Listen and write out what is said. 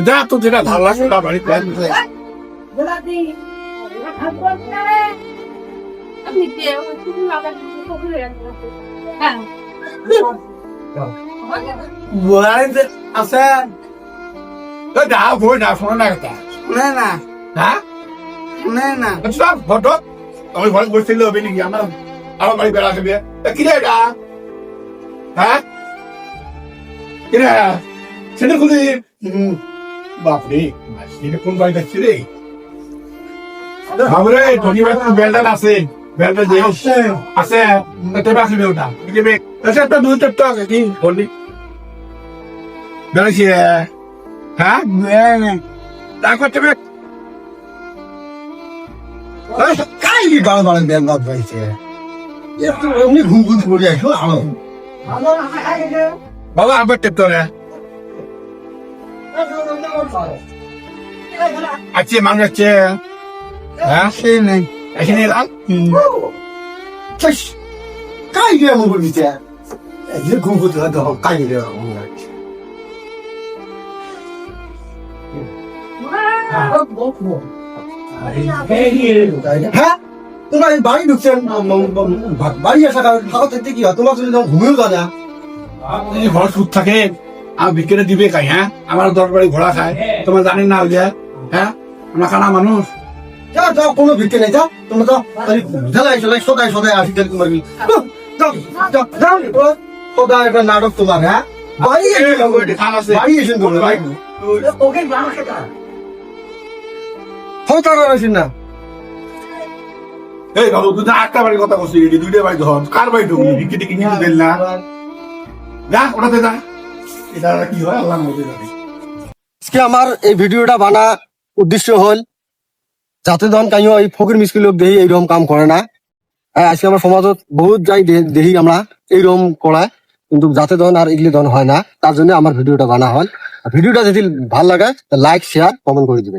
যা তো যেটা ভালো লাগছে তা বাড়ি প্ল্যান আপনি তুমি বাবা হ্যাঁ আছে যা বই না শোনো না কথা শুনে না হ্যাঁ শুনে না সব ফটো আমি ঘরে বসছিল হবে নাকি আমার আমার বাড়ি বেড়া আসবে কি রে এটা হ্যাঁ কি রে সেটা খুলি বাপরে সেটা কোন বাড়ি যাচ্ছি রে বাবরে ধনী ভাই বেলডাল আছে বেলডাল যে আছে তেবে আসবে ওটা দেবে আচ্ছা একটা দুই চারটা আছে কি বললি বেড়াইছি হ্যাঁ তারপর তেবে কাই গান বাড়ান বেন বাদ পাইছে একটু এমনি ঘুম ঘুম করে আসো আলো বাবা আমার টেপ তো রে আছে মানুষ আছে হ্যাঁ সেই নেই এখানে এলাম কাই গে এমন বলছে এই ঘুম ঘুম তো কাই গে হ্যাঁ তোমার বাড়ি ঢুকছেন বাড়ি আসা ভালো থাকতে কি হয় তোমার যদি ঘুমিয়ে জানা এই ঘর সুদ থাকে আর বিকেলে দিবে খাই হ্যাঁ আমার দরবারে ঘোড়া খায় তোমার জানি না ওই যে হ্যাঁ আমরা খানা মানুষ যাও যাও কোনো ভিত্তি নেই যাও তোমরা তো ঝালাই ঝালাই সদায় সদায় আসি তেল তোমার সদায় একটা নাটক তোমার হ্যাঁ বাড়ি বাড়ি এসে তোমার বাড়ি হয় তারা আসেন না এই বাবু তুই আটটা বাড়ির কথা বলছিস দুইটা বাড়ি ধর কার বাড়ি ঢুকলি বিক্রি টিকি কিছু দিল না যা ওটাতে যা এটা কি হয় আল্লাহ মধ্যে জানে আজকে আমার এই ভিডিওটা বানা উদ্দেশ্য হল যাতে ধন কাইও এই ফকির মিসকিন লোক দেখি এইরকম কাম করে না আজকে আমার সমাজত বহুত যাই দেখি আমরা এইরকম করা কিন্তু যাতে ধন আর এগুলি ধন হয় না তার জন্য আমার ভিডিওটা বানা হল ভিডিওটা যদি ভাল লাগে লাইক শেয়ার কমেন্ট করে দিবে।